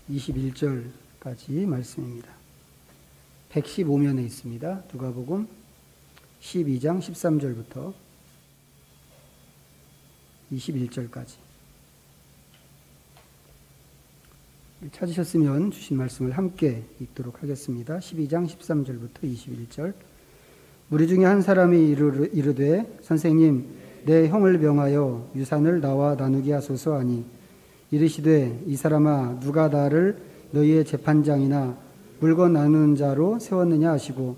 21절까지 말씀입니다. 115면에 있습니다. 누가복음 12장 13절부터 21절까지. 찾으셨으면 주신 말씀을 함께 읽도록 하겠습니다. 12장 13절부터 21절. 무리 중에 한 사람이 이르되 선생님 내 형을 명하여 유산을 나와 나누게 하소서 하니 이르시되 이 사람아 누가 나를 너희의 재판장이나 물건 나누는 자로 세웠느냐 하시고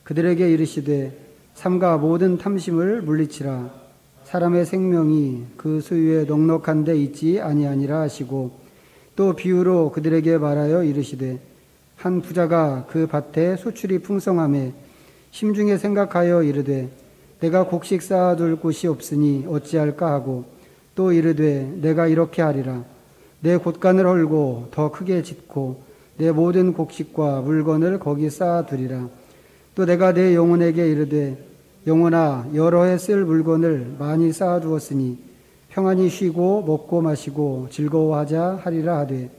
그들에게 이르시되 삼가 모든 탐심을 물리치라. 사람의 생명이 그 소유에 넉넉한 데 있지 아니하니라 하시고 또 비유로 그들에게 말하여 이르시되 한 부자가 그 밭에 소출이 풍성하매 심중에 생각하여 이르되 내가 곡식 쌓아둘 곳이 없으니 어찌할까 하고 또 이르되 내가 이렇게 하리라. 내 곳간을 헐고 더 크게 짓고 내 모든 곡식과 물건을 거기 쌓아두리라. 또 내가 내 영혼에게 이르되 영혼아 여러 해 쓸 물건을 많이 쌓아두었으니 평안히 쉬고 먹고 마시고 즐거워하자 하리라 하되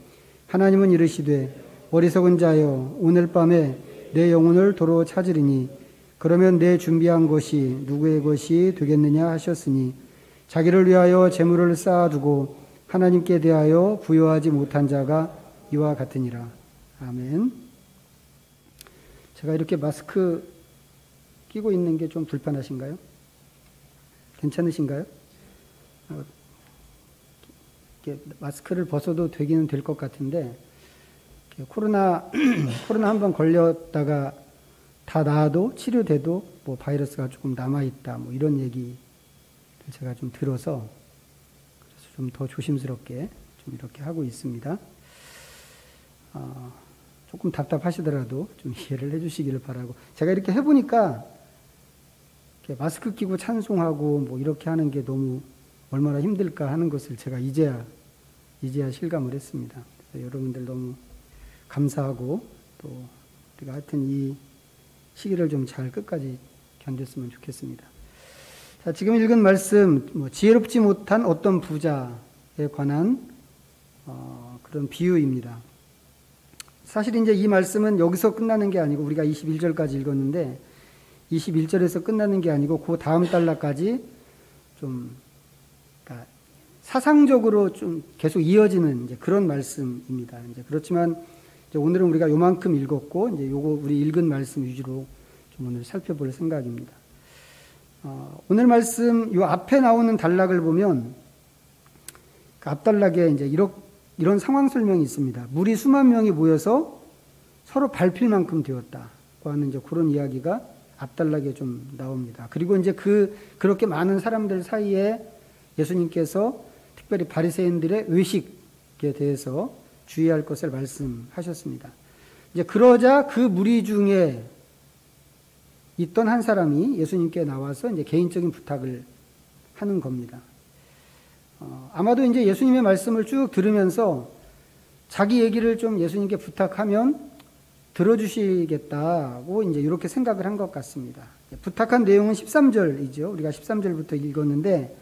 하나님은 이르시되 어리석은 자여 오늘 밤에 내 영혼을 도로 찾으리니 그러면 내 준비한 것이 누구의 것이 되겠느냐 하셨으니 자기를 위하여 재물을 쌓아두고 하나님께 대하여 부여하지 못한 자가 이와 같으니라. 아멘. 제가 이렇게 마스크 끼고 있는 게 좀 불편하신가요? 괜찮으신가요? 마스크를 벗어도 되기는 될 것 같은데 코로나 한번 걸렸다가 다 나아도 치료돼도 뭐 바이러스가 조금 남아있다 뭐 이런 얘기 제가 좀 들어서 그래서 좀 더 조심스럽게 좀 이렇게 하고 있습니다. 조금 답답하시더라도 좀 이해를 해주시기를 바라고 제가 이렇게 해보니까 이렇게 마스크 끼고 찬송하고 뭐 이렇게 하는 게 너무 얼마나 힘들까 하는 것을 제가 이제야 실감을 했습니다. 그래서 여러분들 너무 감사하고 또 우리가 하여튼 이 시기를 좀 잘 끝까지 견뎠으면 좋겠습니다. 자, 지금 읽은 말씀, 지혜롭지 못한 어떤 부자에 관한 그런 비유입니다. 사실 이제 이 말씀은 여기서 끝나는 게 아니고 우리가 21절까지 읽었는데 21절에서 끝나는 게 아니고 그 다음 달라까지 좀 그러니까 사상적으로 좀 계속 이어지는 이제 그런 말씀입니다. 이제 그렇지만 이제 오늘은 우리가 요만큼 읽었고 이제 요거 우리 읽은 말씀 위주로 좀 오늘 살펴볼 생각입니다. 오늘 말씀 요 앞에 나오는 단락을 보면 그 앞단락에 이제 이런 상황 설명이 있습니다. 무리 수만 명이 모여서 서로 밟힐 만큼 되었다고 하는 이제 그런 이야기가 앞단락에 좀 나옵니다. 그리고 이제 그렇게 많은 사람들 사이에 예수님께서 특별히 바리새인들의 의식에 대해서 주의할 것을 말씀하셨습니다. 이제 그러자 그 무리 중에 있던 한 사람이 예수님께 나와서 이제 개인적인 부탁을 하는 겁니다. 아마도 이제 예수님의 말씀을 쭉 들으면서 자기 얘기를 좀 예수님께 부탁하면 들어주시겠다고 이제 이렇게 생각을 한 것 같습니다. 부탁한 내용은 13절이죠. 우리가 13절부터 읽었는데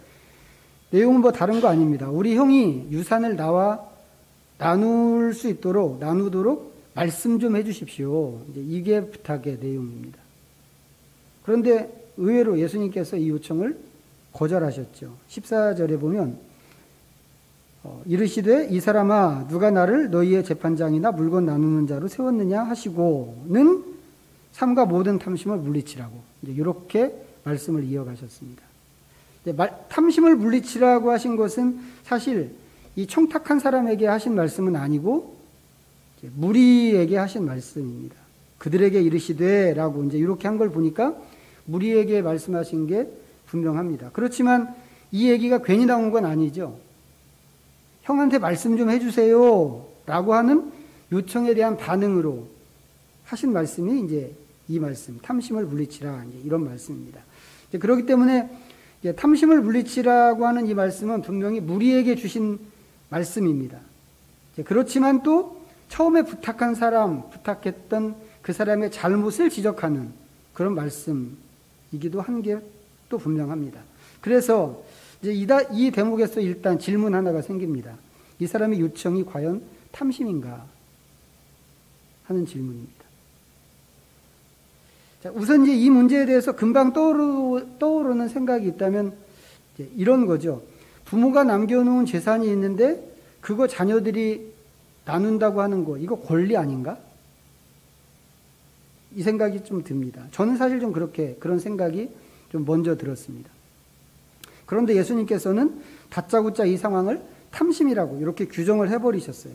내용은 뭐 다른 거 아닙니다. 우리 형이 유산을 나와 나누도록 말씀 좀 해주십시오. 이제 이게 부탁의 내용입니다. 그런데 의외로 예수님께서 이 요청을 거절하셨죠. 14절에 보면 이르시되 이 사람아 누가 나를 너희의 재판장이나 물건 나누는 자로 세웠느냐 하시고는 삼가 모든 탐심을 물리치라고 이제 이렇게 말씀을 이어가셨습니다. 탐심을 물리치라고 하신 것은 사실 이 청탁한 사람에게 하신 말씀은 아니고 무리에게 하신 말씀입니다. 그들에게 이르시되라고 이제 이렇게 한 걸 보니까 무리에게 말씀하신 게 분명합니다. 그렇지만 이 얘기가 괜히 나온 건 아니죠. 형한테 말씀 좀 해주세요 라고 하는 요청에 대한 반응으로 하신 말씀이 이제 이 말씀, 탐심을 물리치라 이제 이런 말씀입니다. 이제 그렇기 때문에 이제 탐심을 물리치라고 하는 이 말씀은 분명히 무리에게 주신 말씀입니다. 이제 그렇지만 또 처음에 부탁했던 그 사람의 잘못을 지적하는 그런 말씀이기도 한 게 또 분명합니다. 그래서 이제 이 대목에서 일단 질문 하나가 생깁니다. 이 사람의 요청이 과연 탐심인가 하는 질문입니다. 자, 우선 이제 이 문제에 대해서 금방 떠오르는 생각이 있다면 이런 거죠. 부모가 남겨놓은 재산이 있는데 그거 자녀들이 나눈다고 하는 거, 이거 권리 아닌가? 이 생각이 좀 듭니다. 저는 사실 좀 그런 생각이 좀 먼저 들었습니다. 그런데 예수님께서는 다짜고짜 이 상황을 탐심이라고 이렇게 규정을 해버리셨어요.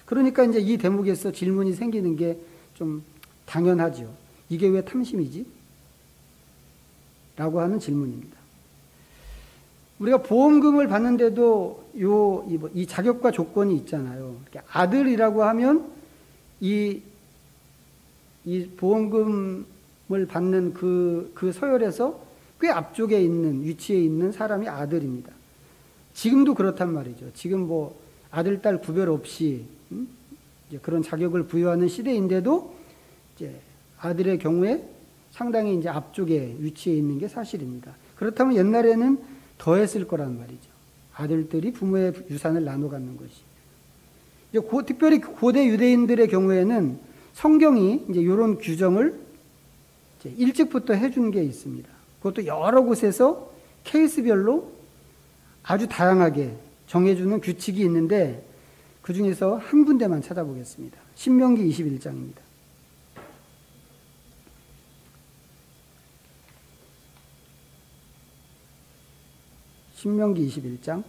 그러니까 이제 이 대목에서 질문이 생기는 게 좀 당연하죠. 이게 왜 탐심이지? 라고 하는 질문입니다. 우리가 보험금을 받는데도 이 자격과 조건이 있잖아요. 아들이라고 하면 이 보험금을 받는 그 서열에서 꽤 앞쪽에 있는 위치에 있는 사람이 아들입니다. 지금도 그렇단 말이죠. 지금 뭐 아들, 딸 구별 없이 이제 그런 자격을 부여하는 시대인데도 이제 아들의 경우에 상당히 이제 앞쪽에 위치해 있는 게 사실입니다. 그렇다면 옛날에는 더 했을 거란 말이죠. 아들들이 부모의 유산을 나눠 갖는 것이. 이제 특별히 고대 유대인들의 경우에는 성경이 이제 이런 규정을 이제 일찍부터 해준 게 있습니다. 그것도 여러 곳에서 케이스별로 아주 다양하게 정해주는 규칙이 있는데 그 중에서 한 군데만 찾아보겠습니다. 신명기 21장입니다. 신명기 21장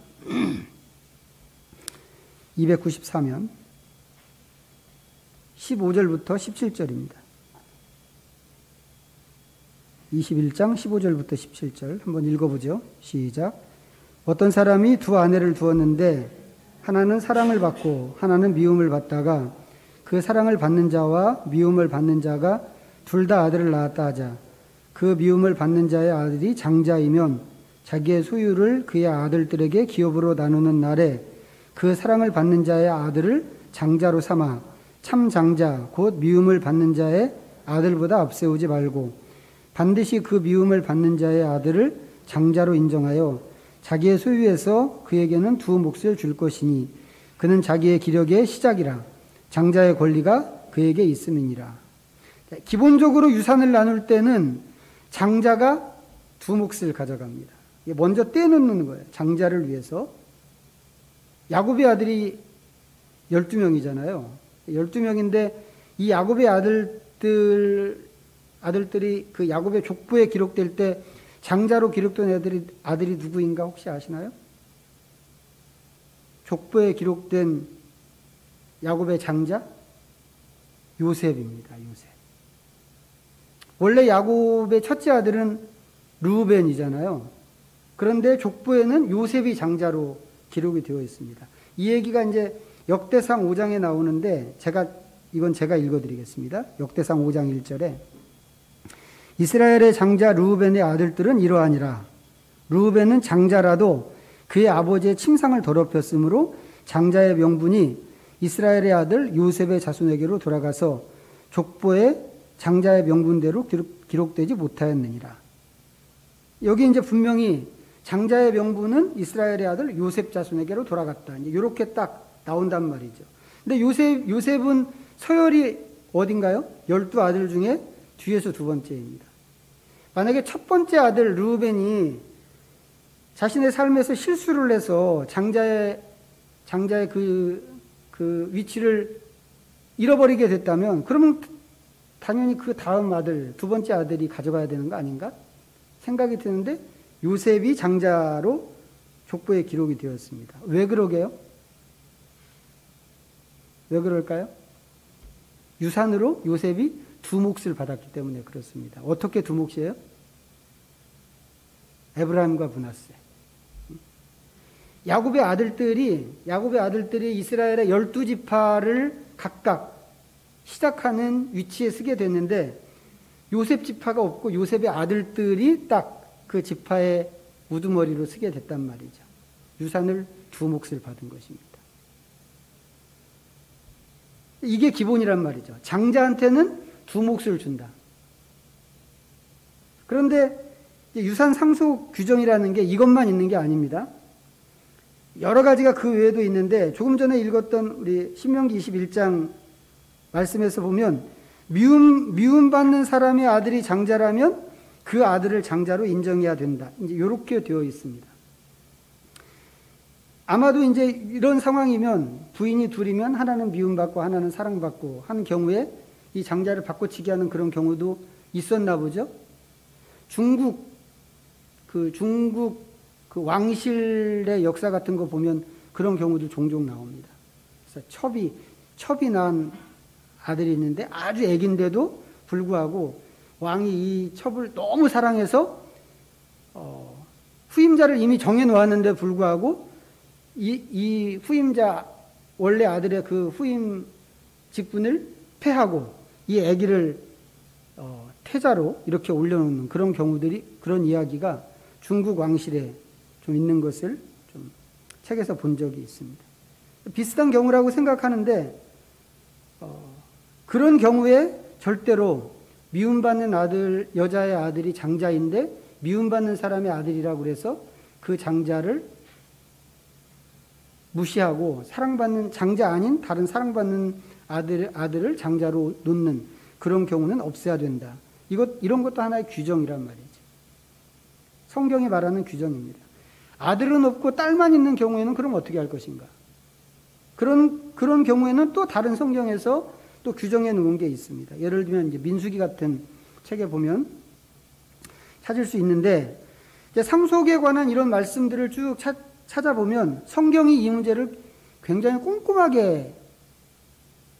294면 15절부터 17절입니다. 21장 15절부터 17절 한번 읽어보죠. 시작. 어떤 사람이 두 아내를 두었는데 하나는 사랑을 받고 하나는 미움을 받다가 그 사랑을 받는 자와 미움을 받는 자가 둘 다 아들을 낳았다 하자. 그 미움을 받는 자의 아들이 장자이면 자기의 소유를 그의 아들들에게 기업으로 나누는 날에 그 사랑을 받는 자의 아들을 장자로 삼아 참 장자 곧 미움을 받는 자의 아들보다 앞세우지 말고 반드시 그 미움을 받는 자의 아들을 장자로 인정하여 자기의 소유에서 그에게는 두 몫을 줄 것이니 그는 자기의 기력의 시작이라 장자의 권리가 그에게 있음이니라. 기본적으로 유산을 나눌 때는 장자가 두 몫을 가져갑니다. 먼저 떼놓는 거예요. 장자를 위해서. 야곱의 아들이 12명이잖아요. 12명인데 이 야곱의 아들들이 그 야곱의 족보에 기록될 때 장자로 기록된 아들이 누구인가 혹시 아시나요? 족보에 기록된 야곱의 장자? 요셉입니다. 요셉. 원래 야곱의 첫째 아들은 르우벤이잖아요. 그런데 족보에는 요셉이 장자로 기록이 되어 있습니다. 이 얘기가 이제 역대상 5장에 나오는데 이건 제가 읽어드리겠습니다. 역대상 5장 1절에 이스라엘의 장자 르우벤의 아들들은 이러하니라. 르우벤은 장자라도 그의 아버지의 침상을 더럽혔으므로 장자의 명분이 이스라엘의 아들 요셉의 자손에게로 돌아가서 족보에 장자의 명분대로 기록되지 못하였느니라. 여기 이제 분명히 장자의 명분은 이스라엘의 아들 요셉 자손에게로 돌아갔다. 이렇게 딱 나온단 말이죠. 근데 요셉은 서열이 어딘가요? 12아들 중에 뒤에서 두 번째입니다. 만약에 첫 번째 아들 르우벤이 자신의 삶에서 실수를 해서 장자의 그 위치를 잃어버리게 됐다면 그러면 당연히 그 다음 아들, 두 번째 아들이 가져가야 되는 거 아닌가? 생각이 드는데 요셉이 장자로 족보에 기록이 되었습니다. 왜 그러게요? 왜 그럴까요? 유산으로 요셉이 두 몫을 받았기 때문에 그렇습니다. 어떻게 두 몫이에요? 에브라임과 므낫세. 야곱의 아들들이 이스라엘의 12지파를 각각 시작하는 위치에 서게 됐는데 요셉 지파가 없고 요셉의 아들들이 딱 그 지파의 우두머리로 서게 됐단 말이죠. 유산을 두 몫을 받은 것입니다. 이게 기본이란 말이죠. 장자한테는 두 몫을 준다. 그런데 유산 상속 규정이라는 게 이것만 있는 게 아닙니다. 여러 가지가 그 외에도 있는데 조금 전에 읽었던 우리 신명기 21장 말씀에서 보면 미움받는 사람의 아들이 장자라면 그 아들을 장자로 인정해야 된다. 이제 이렇게 되어 있습니다. 아마도 이제 이런 상황이면 부인이 둘이면 하나는 미움받고 하나는 사랑받고 하는 경우에 이 장자를 바꿔치기 하는 그런 경우도 있었나 보죠. 중국 그 왕실의 역사 같은 거 보면 그런 경우도 종종 나옵니다. 그래서 첩이 낳은 아들이 있는데 아주 애긴데도 불구하고 왕이 이 첩을 너무 사랑해서 후임자를 이미 정해놓았는데 불구하고 이 후임자 원래 아들의 그 후임 직분을 폐하고 이 아기를 태자로 이렇게 올려놓는 그런 경우들이, 그런 이야기가 중국 왕실에 좀 있는 것을 좀 책에서 본 적이 있습니다. 비슷한 경우라고 생각하는데 그런 경우에 절대로 미움받는 아들, 여자의 아들이 장자인데 미움받는 사람의 아들이라고 그래서 그 장자를 무시하고 사랑받는 장자 아닌 다른 사랑받는 아들을 장자로 놓는 그런 경우는 없어야 된다. 이런 것도 하나의 규정이란 말이죠. 성경이 말하는 규정입니다. 아들은 없고 딸만 있는 경우에는 그럼 어떻게 할 것인가? 그런 경우에는 또 다른 성경에서 또 규정해 놓은 게 있습니다. 예를 들면 이제 민수기 같은 책에 보면 찾을 수 있는데, 이제 상속에 관한 이런 말씀들을 쭉 찾아보면 성경이 이 문제를 굉장히 꼼꼼하게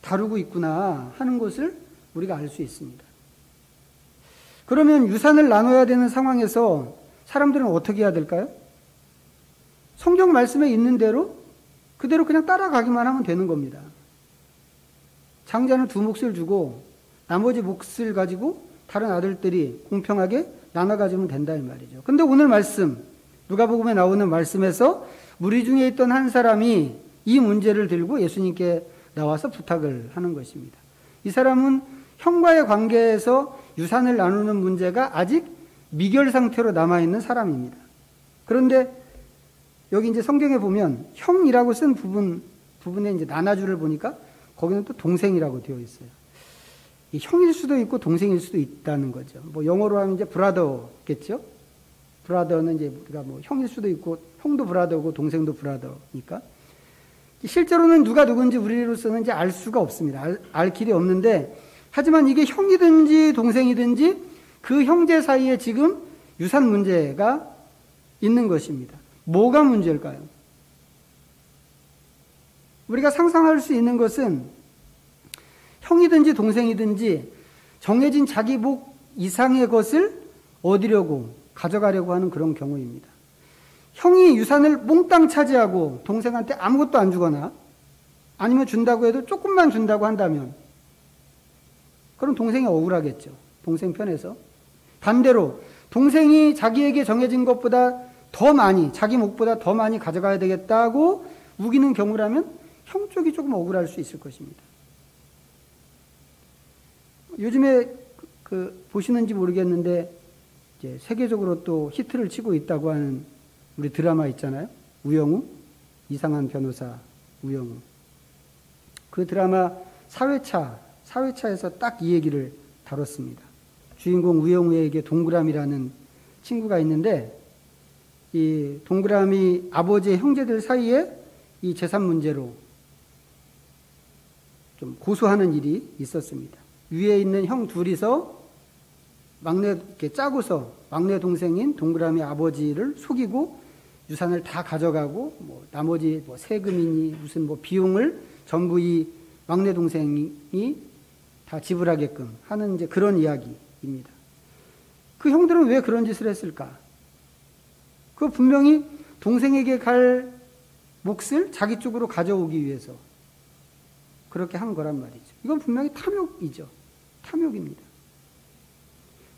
다루고 있구나 하는 것을 우리가 알 수 있습니다. 그러면 유산을 나눠야 되는 상황에서 사람들은 어떻게 해야 될까요? 성경 말씀에 있는 대로 그대로 그냥 따라가기만 하면 되는 겁니다. 장자는 2몫을 주고 나머지 몫을 가지고 다른 아들들이 공평하게 나눠 가지면 된다 이 말이죠. 근데 오늘 말씀, 누가복음에 나오는 말씀에서 무리 중에 있던 한 사람이 이 문제를 들고 예수님께 나와서 부탁을 하는 것입니다. 이 사람은 형과의 관계에서 유산을 나누는 문제가 아직 미결 상태로 남아있는 사람입니다. 그런데 여기 이제 성경에 보면 형이라고 쓴 부분에 이제 나눠주를 보니까 거기는 또 동생이라고 되어 있어요. 이 형일 수도 있고 동생일 수도 있다는 거죠. 뭐 영어로 하면 이제 브라더겠죠? 브라더는 이제 우리가 뭐 형일 수도 있고 형도 브라더고 동생도 브라더니까. 실제로는 누가 누군지 우리로서는 이제 알 수가 없습니다. 알 길이 없는데, 하지만 이게 형이든지 동생이든지 그 형제 사이에 지금 유산 문제가 있는 것입니다. 뭐가 문제일까요? 우리가 상상할 수 있는 것은 형이든지 동생이든지 정해진 자기 목 이상의 것을 얻으려고 가져가려고 하는 그런 경우입니다. 형이 유산을 몽땅 차지하고 동생한테 아무것도 안 주거나 아니면 준다고 해도 조금만 준다고 한다면 그럼 동생이 억울하겠죠. 동생 편에서. 반대로 동생이 자기에게 정해진 것보다 더 많이, 자기 몫보다 더 많이 가져가야 되겠다고 우기는 경우라면 형 쪽이 조금 억울할 수 있을 것입니다. 요즘에 보시는지 모르겠는데 이제 세계적으로 또 히트를 치고 있다고 하는 우리 드라마 있잖아요. 우영우, 이상한 변호사 우영우. 그 드라마 4회차에서 딱 이 얘기를 다뤘습니다. 주인공 우영우에게 동그라미라는 친구가 있는데 이 동그라미 아버지의 형제들 사이에 이 재산 문제로 좀 고소하는 일이 있었습니다. 위에 있는 형 둘이서 이렇게 짜고서 막내 동생인 동그라미 아버지를 속이고 유산을 다 가져가고 뭐 나머지 뭐 세금이니 무슨 뭐 비용을 전부 이 막내 동생이 다 지불하게끔 하는 이제 그런 이야기입니다. 그 형들은 왜 그런 짓을 했을까? 그 분명히 동생에게 갈 몫을 자기 쪽으로 가져오기 위해서 그렇게 한 거란 말이죠. 이건 분명히 탐욕이죠. 탐욕입니다.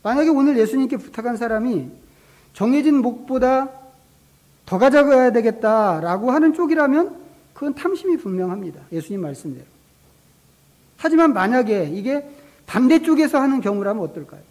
만약에 오늘 예수님께 부탁한 사람이 정해진 몫보다 더 가져가야 되겠다라고 하는 쪽이라면 그건 탐심이 분명합니다. 예수님 말씀대로. 하지만 만약에 이게 반대쪽에서 하는 경우라면 어떨까요?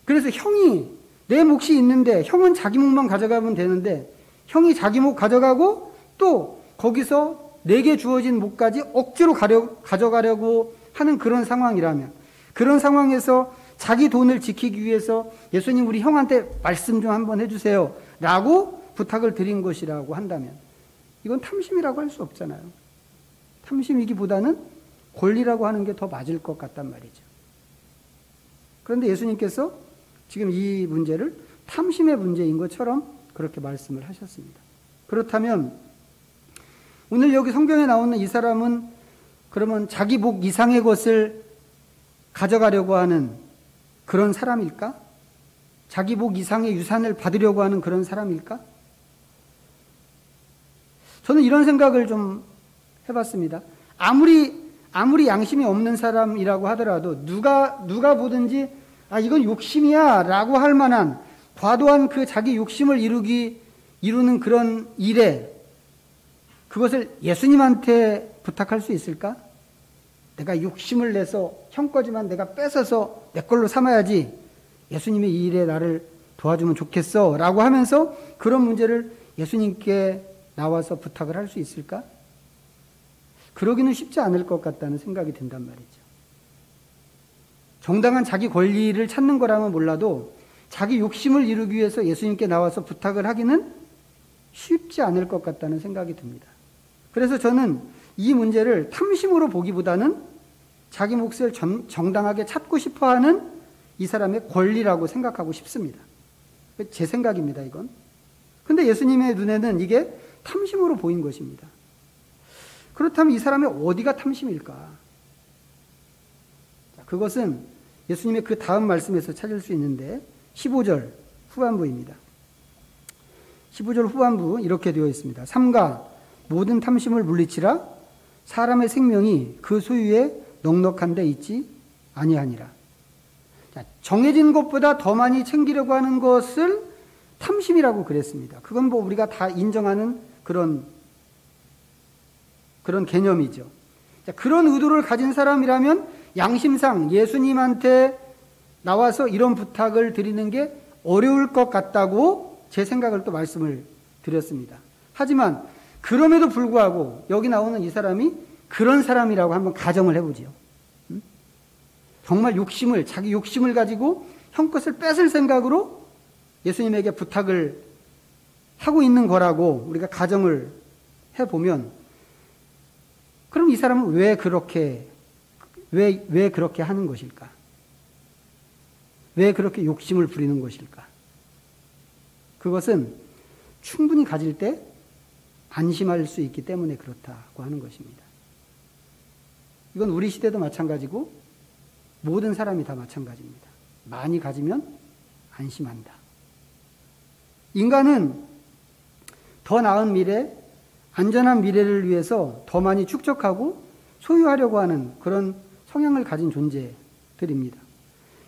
그래서 형이 내 몫이 있는데 형은 자기 몫만 가져가면 되는데 형이 자기 목 가져가고 또 거기서 내게 주어진 목까지 억지로 가져가려고 하는 그런 상황이라면, 그런 상황에서 자기 돈을 지키기 위해서 예수님 우리 형한테 말씀 좀 한번 해주세요 라고 부탁을 드린 것이라고 한다면 이건 탐심이라고 할 수 없잖아요. 탐심이기보다는 권리라고 하는 게 더 맞을 것 같단 말이죠. 그런데 예수님께서 지금 이 문제를 탐심의 문제인 것처럼 그렇게 말씀을 하셨습니다. 그렇다면 오늘 여기 성경에 나오는 이 사람은 그러면 자기 목 이상의 것을 가져가려고 하는 그런 사람일까? 자기 목 이상의 유산을 받으려고 하는 그런 사람일까? 저는 이런 생각을 좀 해봤습니다. 아무리 양심이 없는 사람이라고 하더라도 누가 보든지 이건 욕심이야 라고 할 만한 과도한 그 자기 욕심을 이루는 그런 일에 그것을 예수님한테 부탁할 수 있을까? 내가 욕심을 내서 형 거지만 내가 뺏어서 내 걸로 삼아야지, 예수님이 이 일에 나를 도와주면 좋겠어 라고 하면서 그런 문제를 예수님께 나와서 부탁을 할 수 있을까? 그러기는 쉽지 않을 것 같다는 생각이 든단 말이죠. 정당한 자기 권리를 찾는 거라면 몰라도 자기 욕심을 이루기 위해서 예수님께 나와서 부탁을 하기는 쉽지 않을 것 같다는 생각이 듭니다. 그래서 저는 이 문제를 탐심으로 보기보다는 자기 몫을 정당하게 찾고 싶어하는 이 사람의 권리라고 생각하고 싶습니다. 제 생각입니다, 이건. 근데 예수님의 눈에는 이게 탐심으로 보인 것입니다. 그렇다면 이 사람의 어디가 탐심일까? 그것은 예수님의 그 다음 말씀에서 찾을 수 있는데 15절 후반부입니다. 15절 후반부 이렇게 되어 있습니다. 삼가 모든 탐심을 물리치라. 사람의 생명이 그 소유에 넉넉한 데 있지 아니하니라. 정해진 것보다 더 많이 챙기려고 하는 것을 탐심이라고 그랬습니다. 그건 뭐 우리가 다 인정하는 그런 개념이죠. 그런 의도를 가진 사람이라면 양심상 예수님한테 나와서 이런 부탁을 드리는 게 어려울 것 같다고 제 생각을 또 말씀을 드렸습니다. 하지만 그럼에도 불구하고 여기 나오는 이 사람이 그런 사람이라고 한번 가정을 해보지요. 정말 자기 욕심을 가지고 형 것을 뺏을 생각으로 예수님에게 부탁을 하고 있는 거라고 우리가 가정을 해보면, 그럼 이 사람은 왜 그렇게 하는 것일까? 왜 그렇게 욕심을 부리는 것일까? 그것은 충분히 가질 때 안심할 수 있기 때문에 그렇다고 하는 것입니다. 이건 우리 시대도 마찬가지고 모든 사람이 다 마찬가지입니다. 많이 가지면 안심한다. 인간은 더 나은 미래, 안전한 미래를 위해서 더 많이 축적하고 소유하려고 하는 그런 성향을 가진 존재들입니다.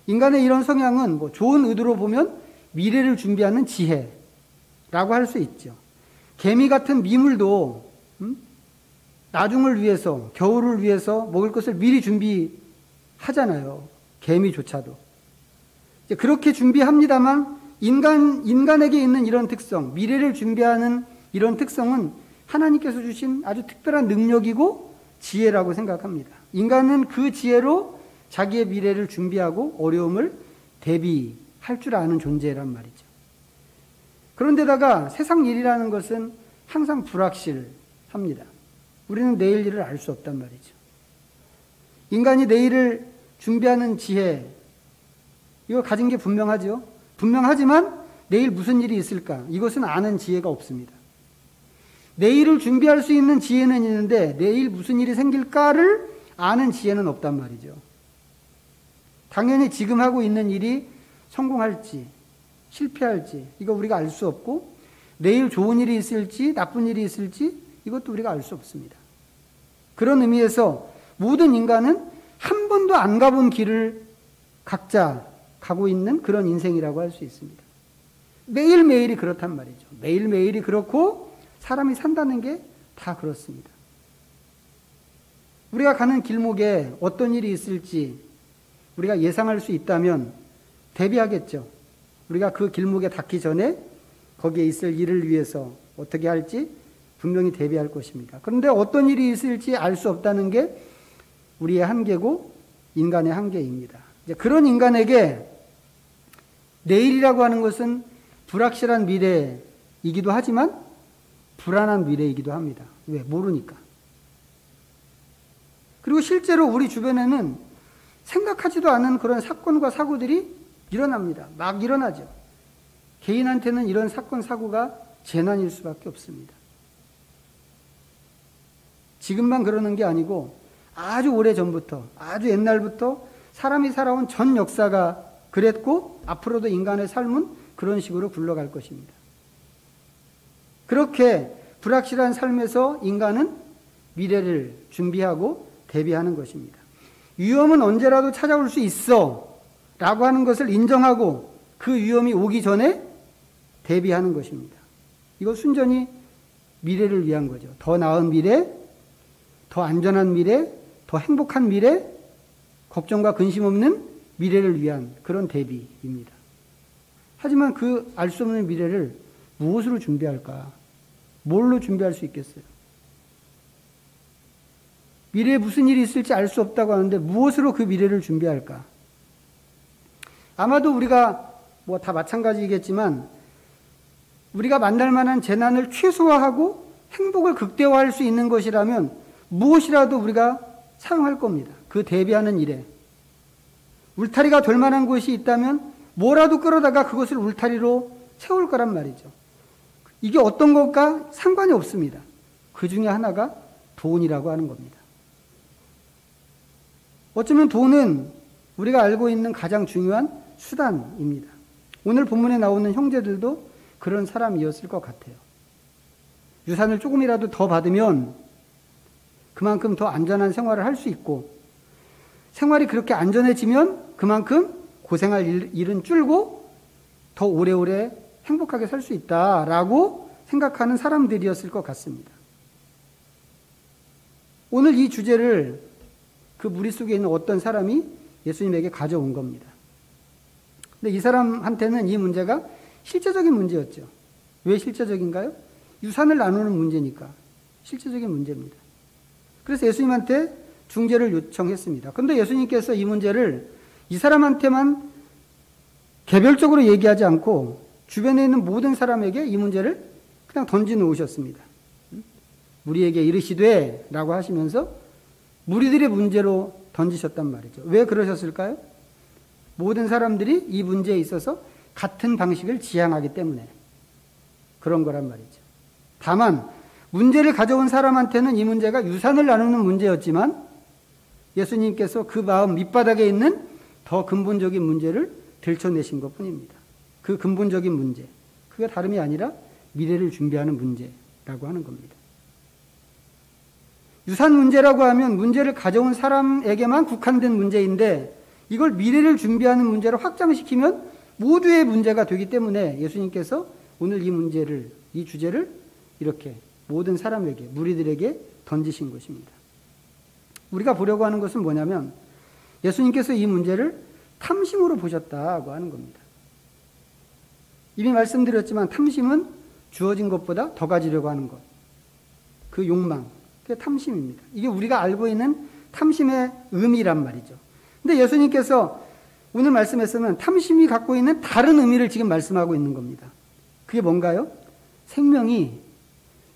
인간의 이런 성향은 좋은 의도로 보면 미래를 준비하는 지혜라고 할 수 있죠. 개미 같은 미물도 나중을 위해서, 겨울을 위해서 먹을 것을 미리 준비하잖아요. 개미조차도. 그렇게 준비합니다만 인간에게 있는 이런 특성, 미래를 준비하는 이런 특성은 하나님께서 주신 아주 특별한 능력이고 지혜라고 생각합니다. 인간은 그 지혜로 자기의 미래를 준비하고 어려움을 대비할 줄 아는 존재란 말이죠. 그런데다가 세상 일이라는 것은 항상 불확실합니다. 우리는 내일 일을 알 수 없단 말이죠. 인간이 내일을 준비하는 지혜, 이거 가진 게 분명하죠. 분명하지만 내일 무슨 일이 있을까? 이것은 아는 지혜가 없습니다. 내일을 준비할 수 있는 지혜는 있는데 내일 무슨 일이 생길까를 아는 지혜는 없단 말이죠. 당연히 지금 하고 있는 일이 성공할지 실패할지 이거 우리가 알 수 없고, 내일 좋은 일이 있을지 나쁜 일이 있을지 이것도 우리가 알 수 없습니다. 그런 의미에서 모든 인간은 한 번도 안 가본 길을 각자 가고 있는 그런 인생이라고 할 수 있습니다. 매일매일이 그렇단 말이죠. 매일매일이 그렇고 사람이 산다는 게 다 그렇습니다. 우리가 가는 길목에 어떤 일이 있을지 우리가 예상할 수 있다면 대비하겠죠. 우리가 그 길목에 닿기 전에 거기에 있을 일을 위해서 어떻게 할지 분명히 대비할 것입니다. 그런데 어떤 일이 있을지 알 수 없다는 게 우리의 한계고 인간의 한계입니다. 이제 그런 인간에게 내일이라고 하는 것은 불확실한 미래이기도 하지만 불안한 미래이기도 합니다. 왜? 모르니까. 그리고 실제로 우리 주변에는 생각하지도 않은 그런 사건과 사고들이 일어납니다. 막 일어나죠. 개인한테는 이런 사건, 사고가 재난일 수밖에 없습니다. 지금만 그러는 게 아니고 아주 오래전부터, 아주 옛날부터 사람이 살아온 전 역사가 그랬고 앞으로도 인간의 삶은 그런 식으로 굴러갈 것입니다. 그렇게 불확실한 삶에서 인간은 미래를 준비하고 대비하는 것입니다. 위험은 언제라도 찾아올 수 있어 라고 하는 것을 인정하고 그 위험이 오기 전에 대비하는 것입니다. 이거 순전히 미래를 위한 거죠. 더 나은 미래, 더 안전한 미래, 더 행복한 미래, 걱정과 근심 없는 미래를 위한 그런 대비입니다. 하지만 그 알 수 없는 미래를 무엇으로 준비할까? 뭘로 준비할 수 있겠어요? 미래에 무슨 일이 있을지 알 수 없다고 하는데 무엇으로 그 미래를 준비할까? 아마도 우리가 뭐 다 마찬가지겠지만 우리가 만날 만한 재난을 최소화하고 행복을 극대화할 수 있는 것이라면 무엇이라도 우리가 사용할 겁니다. 그 대비하는 일에. 울타리가 될 만한 곳이 있다면 뭐라도 끌어다가 그것을 울타리로 세울 거란 말이죠. 이게 어떤 것과 상관이 없습니다. 그 중에 하나가 돈이라고 하는 겁니다. 어쩌면 돈은 우리가 알고 있는 가장 중요한 수단입니다. 오늘 본문에 나오는 형제들도 그런 사람이었을 것 같아요. 유산을 조금이라도 더 받으면 그만큼 더 안전한 생활을 할 수 있고 생활이 그렇게 안전해지면 그만큼 고생할 일은 줄고 더 오래오래 행복하게 살 수 있다라고 생각하는 사람들이었을 것 같습니다. 오늘 이 주제를 그 무리 속에 있는 어떤 사람이 예수님에게 가져온 겁니다. 근데 이 사람한테는 이 문제가 실제적인 문제였죠. 왜 실제적인가요? 유산을 나누는 문제니까 실제적인 문제입니다. 그래서 예수님한테 중재를 요청했습니다. 그런데 예수님께서 이 문제를 이 사람한테만 개별적으로 얘기하지 않고 주변에 있는 모든 사람에게 이 문제를 그냥 던져놓으셨습니다. 무리에게 이르시되 라고 하시면서 무리들의 문제로 던지셨단 말이죠. 왜 그러셨을까요? 모든 사람들이 이 문제에 있어서 같은 방식을 지향하기 때문에 그런 거란 말이죠. 다만 문제를 가져온 사람한테는 이 문제가 유산을 나누는 문제였지만 예수님께서 그 마음 밑바닥에 있는 더 근본적인 문제를 들춰내신 것뿐입니다. 그 근본적인 문제, 그게 다름이 아니라 미래를 준비하는 문제라고 하는 겁니다. 유산 문제라고 하면 문제를 가져온 사람에게만 국한된 문제인데 이걸 미래를 준비하는 문제로 확장시키면 모두의 문제가 되기 때문에 예수님께서 오늘 이 문제를, 이 주제를 이렇게 모든 사람에게, 무리들에게 던지신 것입니다. 우리가 보려고 하는 것은 뭐냐면 예수님께서 이 문제를 탐심으로 보셨다고 하는 겁니다. 이미 말씀드렸지만 탐심은 주어진 것보다 더 가지려고 하는 것. 그 욕망, 그게 탐심입니다. 이게 우리가 알고 있는 탐심의 의미란 말이죠. 근데 예수님께서 오늘 말씀에서는 탐심이 갖고 있는 다른 의미를 지금 말씀하고 있는 겁니다. 그게 뭔가요? 생명이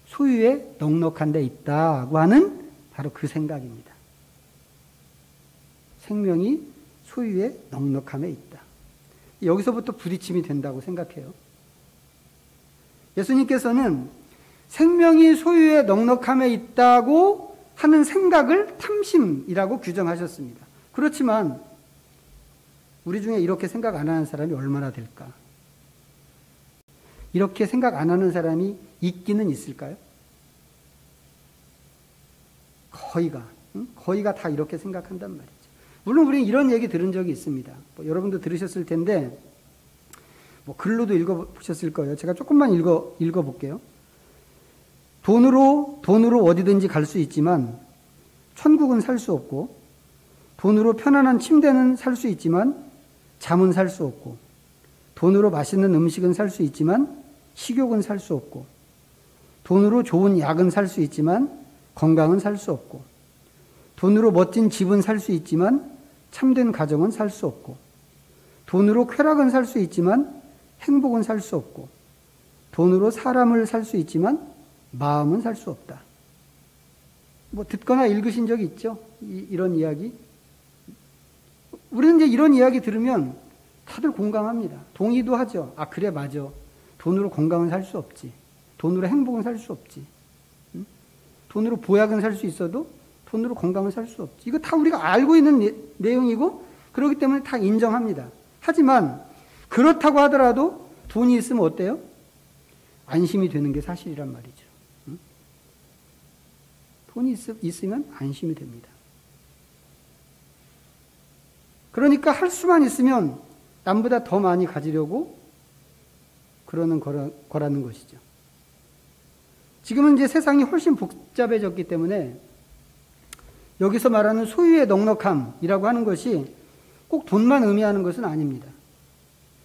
소유에 넉넉한 데 있다고 하는 바로 그 생각입니다. 생명이 소유에 넉넉함에 있다. 여기서부터 부딪힘이 된다고 생각해요. 예수님께서는 생명이 소유에 넉넉함에 있다고 하는 생각을 탐심이라고 규정하셨습니다. 그렇지만 우리 중에 이렇게 생각 안 하는 사람이 얼마나 될까? 이렇게 생각 안 하는 사람이 있기는 있을까요? 거의가 다 이렇게 생각한단 말이죠. 물론 우리는 이런 얘기 들은 적이 있습니다. 여러분도 들으셨을 텐데 글로도 읽어보셨을 거예요. 제가 조금만 읽어볼게요. 돈으로 어디든지 갈 수 있지만 천국은 살 수 없고 돈으로 편안한 침대는 살 수 있지만 잠은 살 수 없고 돈으로 맛있는 음식은 살 수 있지만 식욕은 살 수 없고 돈으로 좋은 약은 살 수 있지만 건강은 살 수 없고, 돈으로 멋진 집은 살 수 있지만 참된 가정은 살 수 없고, 돈으로 쾌락은 살 수 있지만 행복은 살 수 없고, 돈으로 사람을 살 수 있지만 마음은 살 수 없다. 뭐 듣거나 읽으신 적이 있죠? 이런 이야기? 우리는 이제 이런 이야기 들으면 다들 공감합니다. 동의도 하죠. 아, 그래, 맞아. 돈으로 건강은 살 수 없지. 돈으로 행복은 살 수 없지. 응? 돈으로 보약은 살 수 있어도 돈으로 건강은 살 수 없지. 이거 다 우리가 알고 있는 내용이고, 그렇기 때문에 다 인정합니다. 하지만 그렇다고 하더라도 돈이 있으면 어때요? 안심이 되는 게 사실이란 말이죠. 응? 돈이 있으면 안심이 됩니다. 그러니까 할 수만 있으면 남보다 더 많이 가지려고 그러는 거라는 것이죠. 지금은 이제 세상이 훨씬 복잡해졌기 때문에 여기서 말하는 소유의 넉넉함이라고 하는 것이 꼭 돈만 의미하는 것은 아닙니다.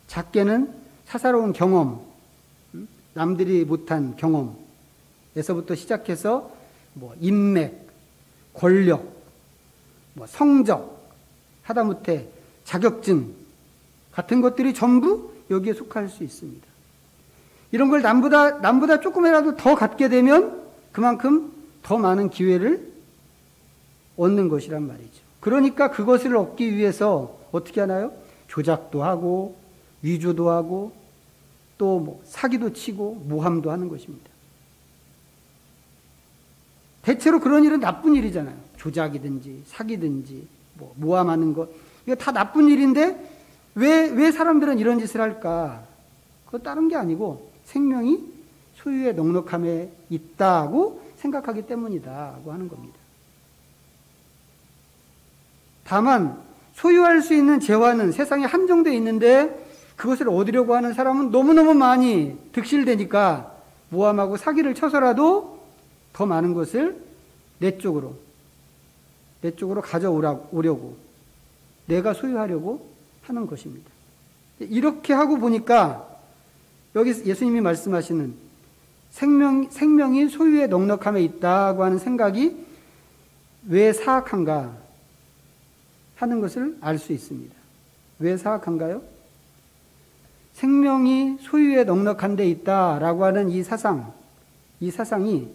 작게는 사사로운 경험, 남들이 못한 경험에서부터 시작해서 뭐 인맥, 권력, 뭐 성적, 하다못해 자격증 같은 것들이 전부 여기에 속할 수 있습니다. 이런 걸 남보다 조금이라도 더 갖게 되면 그만큼 더 많은 기회를 얻는 것이란 말이죠. 그러니까 그것을 얻기 위해서 어떻게 하나요? 조작도 하고 위조도 하고 또 뭐 사기도 치고 모함도 하는 것입니다. 대체로 그런 일은 나쁜 일이잖아요. 조작이든지 사기든지 뭐 모함하는 것, 이거 다 나쁜 일인데 왜 사람들은 이런 짓을 할까? 그거 다른 게 아니고 생명이 소유의 넉넉함에 있다고 생각하기 때문이다고 하는 겁니다. 다만 소유할 수 있는 재화는 세상에 한정되어 있는데 그것을 얻으려고 하는 사람은 너무너무 많이 득실되니까 모함하고 사기를 쳐서라도 더 많은 것을 내 쪽으로 가져오려고 내가 소유하려고 하는 것입니다. 이렇게 하고 보니까 여기 예수님이 말씀하시는 생명이 소유의 넉넉함에 있다고 하는 생각이 왜 사악한가 하는 것을 알 수 있습니다. 왜 사악한가요? 생명이 소유의 넉넉한 데 있다라고 하는 이 사상이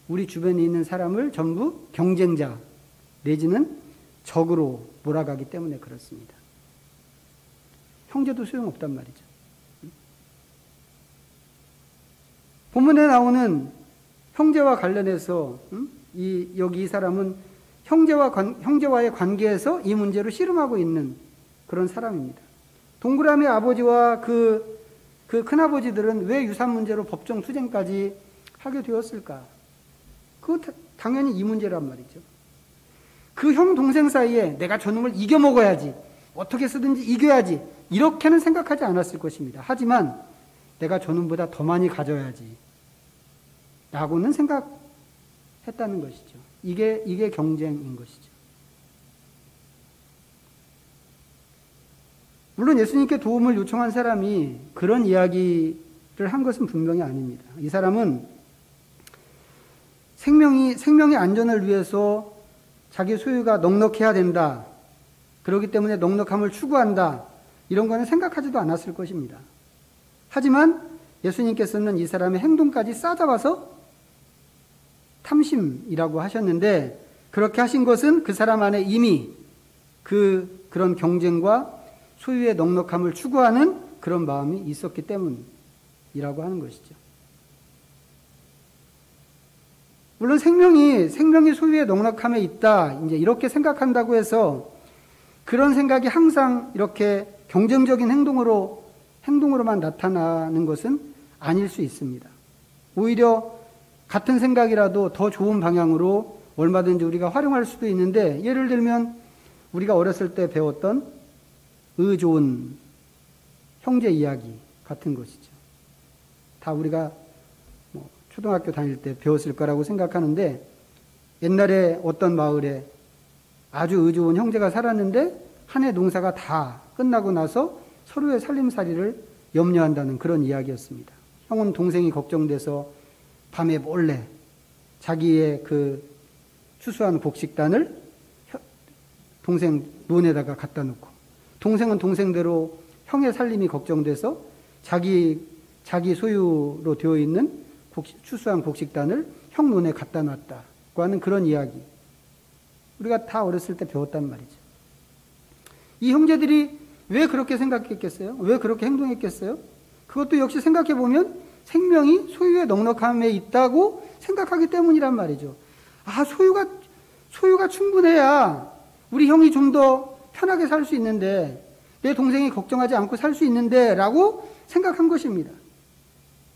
우리 주변에 있는 사람을 전부 경쟁자 내지는 적으로 몰아가기 때문에 그렇습니다. 형제도 소용없단 말이죠. 본문에 나오는 형제와 관련해서 여기 이 사람은 형제와의 관계에서 이 문제로 씨름하고 있는 그런 사람입니다. 동그라미 아버지와 그 큰아버지들은 왜 유산 문제로 법정 투쟁까지 하게 되었을까? 그거 당연히 이 문제란 말이죠. 그 형 동생 사이에 내가 저놈을 이겨먹어야지, 어떻게 쓰든지 이겨야지, 이렇게는 생각하지 않았을 것입니다. 하지만 내가 저놈보다 더 많이 가져야지 라고는 생각했다는 것이죠. 이게 경쟁인 것이죠. 물론 예수님께 도움을 요청한 사람이 그런 이야기를 한 것은 분명히 아닙니다. 이 사람은 생명의 안전을 위해서 자기 소유가 넉넉해야 된다, 그렇기 때문에 넉넉함을 추구한다, 이런 거는 생각하지도 않았을 것입니다. 하지만 예수님께서는 이 사람의 행동까지 싸잡아서 탐심이라고 하셨는데, 그렇게 하신 것은 그 사람 안에 이미 그런 경쟁과 소유의 넉넉함을 추구하는 그런 마음이 있었기 때문이라고 하는 것이죠. 물론 생명이 소유의 넉넉함에 있다, 이제 이렇게 생각한다고 해서 그런 생각이 항상 이렇게 경쟁적인 행동으로만 나타나는 것은 아닐 수 있습니다. 오히려 같은 생각이라도 더 좋은 방향으로 얼마든지 우리가 활용할 수도 있는데, 예를 들면 우리가 어렸을 때 배웠던 좋은 형제 이야기 같은 것이죠. 다 우리가 초등학교 다닐 때 배웠을 거라고 생각하는데, 옛날에 어떤 마을에 아주 좋은 형제가 살았는데 한 해 농사가 다 끝나고 나서 서로의 살림살이를 염려한다는 그런 이야기였습니다. 형은 동생이 걱정돼서 밤에 몰래 자기의 그 추수한 곡식단을 동생 논에다가 갖다 놓고, 동생은 동생대로 형의 살림이 걱정돼서 자기 소유로 되어 있는 추수한 곡식단을 형 논에 갖다 놨다고 하는 그런 이야기. 우리가 다 어렸을 때 배웠단 말이죠. 이 형제들이 왜 그렇게 생각했겠어요? 왜 그렇게 행동했겠어요? 그것도 역시 생각해 보면 생명이 소유의 넉넉함에 있다고 생각하기 때문이란 말이죠. 아, 소유가 충분해야 우리 형이 좀 더 편하게 살 수 있는데, 내 동생이 걱정하지 않고 살 수 있는데 라고 생각한 것입니다.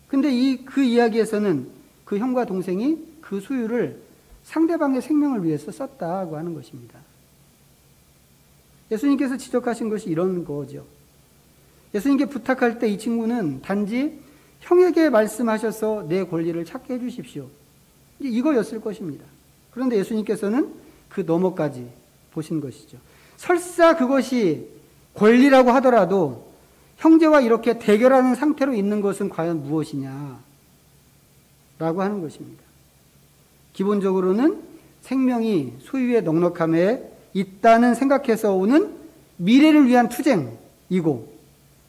근데 그 이야기에서는 그 형과 동생이 그 소유를 상대방의 생명을 위해서 썼다고 하는 것입니다. 예수님께서 지적하신 것이 이런 거죠. 예수님께 부탁할 때 이 친구는 단지 형에게 말씀하셔서 내 권리를 찾게 해주십시오, 이거였을 것입니다. 그런데 예수님께서는 그 너머까지 보신 것이죠. 설사 그것이 권리라고 하더라도 형제와 이렇게 대결하는 상태로 있는 것은 과연 무엇이냐 라고 하는 것입니다. 기본적으로는 생명이 소유의 넉넉함에 있다는 생각해서 오는 미래를 위한 투쟁이고,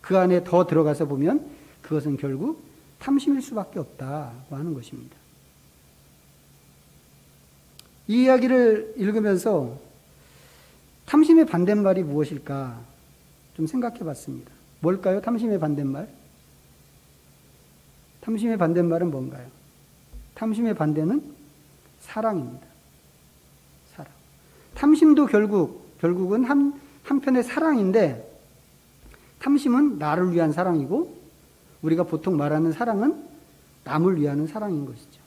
그 안에 더 들어가서 보면 그것은 결국 탐심일 수밖에 없다고 하는 것입니다. 이 이야기를 읽으면서 탐심의 반대말이 무엇일까 좀 생각해 봤습니다. 뭘까요? 탐심의 반대말? 탐심의 반대말은 뭔가요? 탐심의 반대는 사랑입니다. 사랑. 탐심도 결국은 한편의 사랑인데, 탐심은 나를 위한 사랑이고, 우리가 보통 말하는 사랑은 남을 위하는 사랑인 것이죠.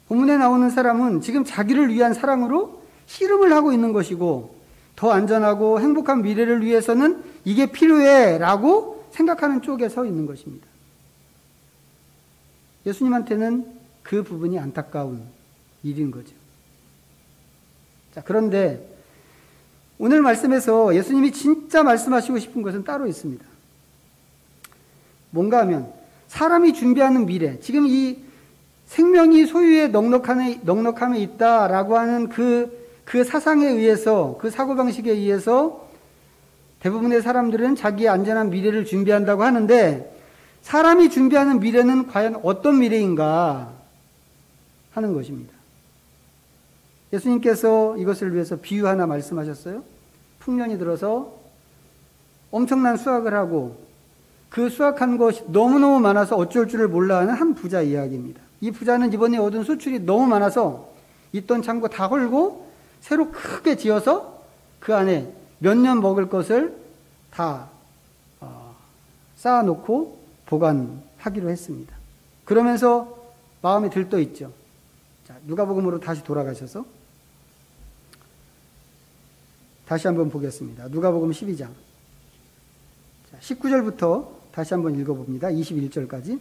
본문에 나오는 사람은 지금 자기를 위한 사랑으로 씨름을 하고 있는 것이고, 더 안전하고 행복한 미래를 위해서는 이게 필요해 라고 생각하는 쪽에 서 있는 것입니다. 예수님한테는 그 부분이 안타까운 일인 거죠. 자, 그런데 오늘 말씀에서 예수님이 진짜 말씀하시고 싶은 것은 따로 있습니다. 뭔가 하면 사람이 준비하는 미래, 지금 이 생명이 소유의 넉넉함에 있다라고 하는 그 사상에 의해서, 그 사고방식에 의해서 대부분의 사람들은 자기의 안전한 미래를 준비한다고 하는데, 사람이 준비하는 미래는 과연 어떤 미래인가 하는 것입니다. 예수님께서 이것을 위해서 비유 하나 말씀하셨어요. 풍년이 들어서 엄청난 수확을 하고 그 수확한 것이 너무너무 많아서 어쩔 줄을 몰라 하는 한 부자 이야기입니다. 이 부자는 이번에 얻은 수출이 너무 많아서 있던 창고 다 헐고 새로 크게 지어서 그 안에 몇 년 먹을 것을 다 쌓아놓고 보관하기로 했습니다. 그러면서 마음에 들떠 있죠. 자, 누가복음으로 다시 돌아가셔서 다시 한번 보겠습니다. 누가복음 12장. 자, 19절부터 다시 한번 읽어봅니다. 21절까지.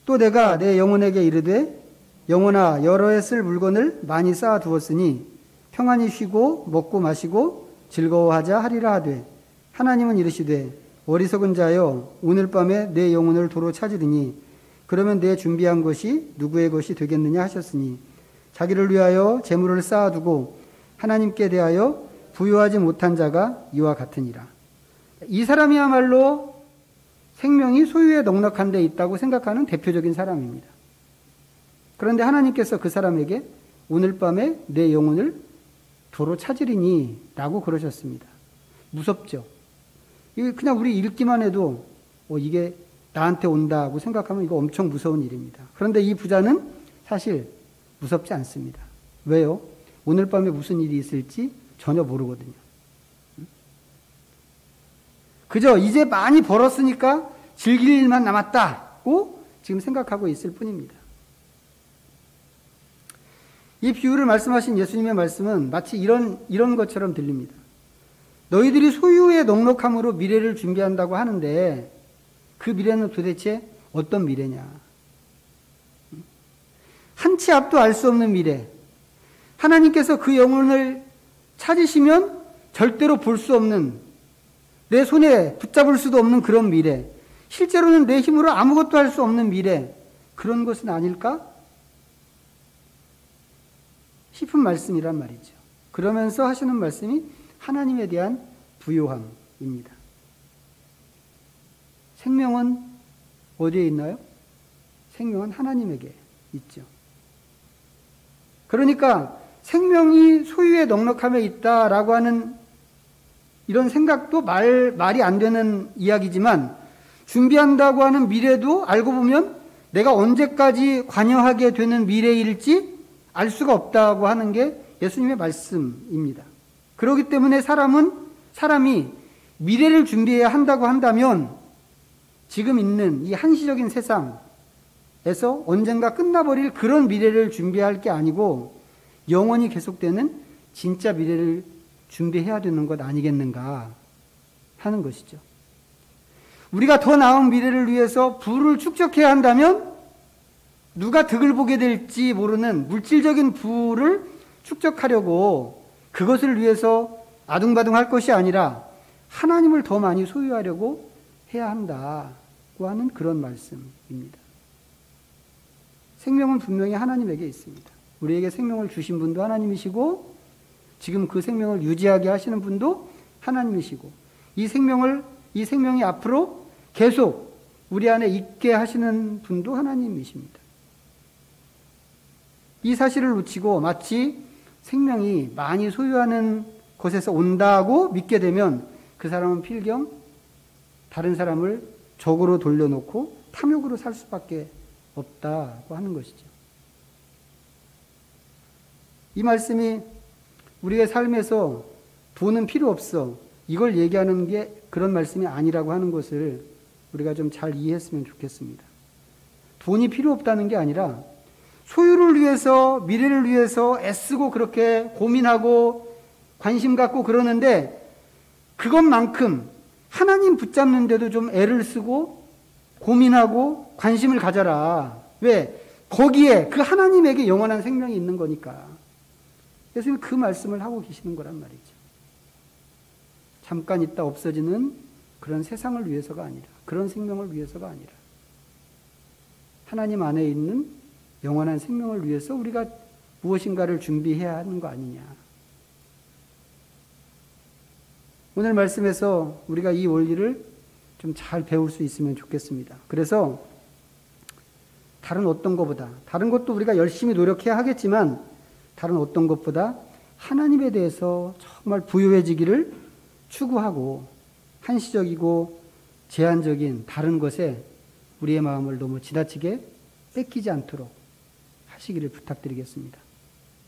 또 내가 내 영혼에게 이르되 영혼아 여러 해 쓸 물건을 많이 쌓아 두었으니 평안히 쉬고 먹고 마시고 즐거워하자 하리라 하되, 하나님은 이르시되 어리석은 자여 오늘 밤에 내 영혼을 도로 찾으리니 그러면 내 준비한 것이 누구의 것이 되겠느냐 하셨으니, 자기를 위하여 재물을 쌓아두고 하나님께 대하여 부유하지 못한 자가 이와 같으니라. 이 사람이야말로 생명이 소유에 넉넉한 데 있다고 생각하는 대표적인 사람입니다. 그런데 하나님께서 그 사람에게 오늘 밤에 내 영혼을 도로 찾으리니 라고 그러셨습니다. 무섭죠? 이거 그냥 우리 읽기만 해도 이게 나한테 온다고 생각하면 이거 엄청 무서운 일입니다. 그런데 이 부자는 사실 무섭지 않습니다. 왜요? 오늘 밤에 무슨 일이 있을지 전혀 모르거든요. 그저 이제 많이 벌었으니까 즐길 일만 남았다고 지금 생각하고 있을 뿐입니다. 이 비유를 말씀하신 예수님의 말씀은 마치 이런 것처럼 들립니다. 너희들이 소유의 넉넉함으로 미래를 준비한다고 하는데 그 미래는 도대체 어떤 미래냐? 한치 앞도 알 수 없는 미래. 하나님께서 그 영혼을 찾으시면 절대로 볼 수 없는, 내 손에 붙잡을 수도 없는 그런 미래. 실제로는 내 힘으로 아무것도 할 수 없는 미래, 그런 것은 아닐까 싶은 말씀이란 말이죠. 그러면서 하시는 말씀이 하나님에 대한 부요함입니다. 생명은 어디에 있나요? 생명은 하나님에게 있죠. 그러니까 생명이 소유의 넉넉함에 있다라고 하는 이런 생각도 말이 안 되는 이야기지만, 준비한다고 하는 미래도 알고 보면 내가 언제까지 관여하게 되는 미래일지 알 수가 없다고 하는 게 예수님의 말씀입니다. 그렇기 때문에 사람이 미래를 준비해야 한다고 한다면 지금 있는 이 한시적인 세상에서 언젠가 끝나버릴 그런 미래를 준비할 게 아니고 영원히 계속되는 진짜 미래를 준비해야 되는 것 아니겠는가 하는 것이죠. 우리가 더 나은 미래를 위해서 부를 축적해야 한다면 누가 득을 보게 될지 모르는 물질적인 부를 축적하려고 그것을 위해서 아둥바둥할 것이 아니라 하나님을 더 많이 소유하려고 해야 한다고 하는 그런 말씀입니다. 생명은 분명히 하나님에게 있습니다. 우리에게 생명을 주신 분도 하나님이시고 지금 그 생명을 유지하게 하시는 분도 하나님이시고 이 생명이 앞으로 계속 우리 안에 있게 하시는 분도 하나님이십니다. 이 사실을 놓치고 마치 생명이 많이 소유하는 곳에서 온다고 믿게 되면 그 사람은 필경 다른 사람을 적으로 돌려놓고 탐욕으로 살 수밖에 없다고 하는 것이죠. 이 말씀이 우리의 삶에서 돈은 필요 없어, 이걸 얘기하는 게 그런 말씀이 아니라고 하는 것을 우리가 좀 잘 이해했으면 좋겠습니다. 돈이 필요 없다는 게 아니라 소유를 위해서, 미래를 위해서 애쓰고 그렇게 고민하고 관심 갖고 그러는데 그것만큼 하나님 붙잡는데도 좀 애를 쓰고 고민하고 관심을 가져라. 왜? 거기에 그 하나님에게 영원한 생명이 있는 거니까. 예수님 그 말씀을 하고 계시는 거란 말이죠. 잠깐 있다 없어지는 그런 세상을 위해서가 아니라, 그런 생명을 위해서가 아니라 하나님 안에 있는 영원한 생명을 위해서 우리가 무엇인가를 준비해야 하는 거 아니냐. 오늘 말씀에서 우리가 이 원리를 좀 잘 배울 수 있으면 좋겠습니다. 그래서 다른 어떤 것보다, 다른 것도 우리가 열심히 노력해야 하겠지만 다른 어떤 것보다 하나님에 대해서 정말 부유해지기를 추구하고 한시적이고 제한적인 다른 것에 우리의 마음을 너무 지나치게 뺏기지 않도록 하시기를 부탁드리겠습니다.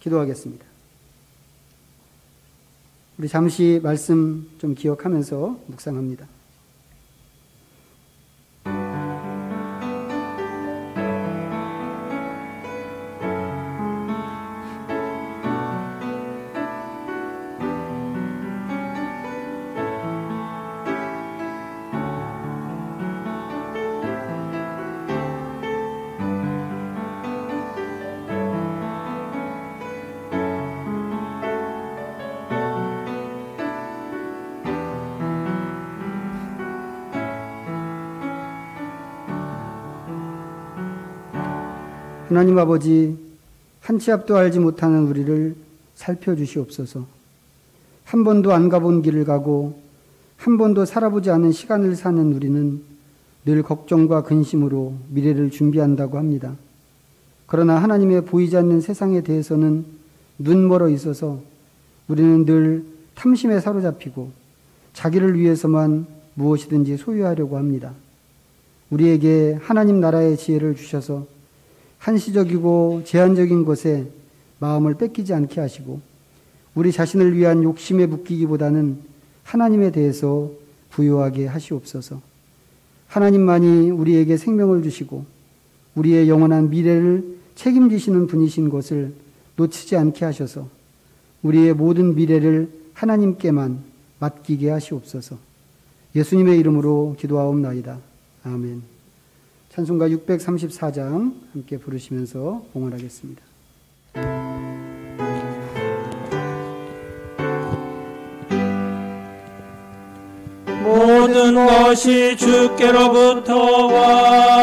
기도하겠습니다. 우리 잠시 말씀 좀 기억하면서 묵상합니다. 하나님 아버지, 한 치 앞도 알지 못하는 우리를 살펴주시옵소서. 한 번도 안 가본 길을 가고 한 번도 살아보지 않은 시간을 사는 우리는 늘 걱정과 근심으로 미래를 준비한다고 합니다. 그러나 하나님의 보이지 않는 세상에 대해서는 눈멀어 있어서 우리는 늘 탐심에 사로잡히고 자기를 위해서만 무엇이든지 소유하려고 합니다. 우리에게 하나님 나라의 지혜를 주셔서 한시적이고 제한적인 것에 마음을 뺏기지 않게 하시고 우리 자신을 위한 욕심에 묶이기보다는 하나님에 대해서 부유하게 하시옵소서. 하나님만이 우리에게 생명을 주시고 우리의 영원한 미래를 책임지시는 분이신 것을 놓치지 않게 하셔서 우리의 모든 미래를 하나님께만 맡기게 하시옵소서. 예수님의 이름으로 기도하옵나이다. 아멘. 찬송가 634장 함께 부르시면서 봉헌하겠습니다. 모든 모든 것이 주께로부터 와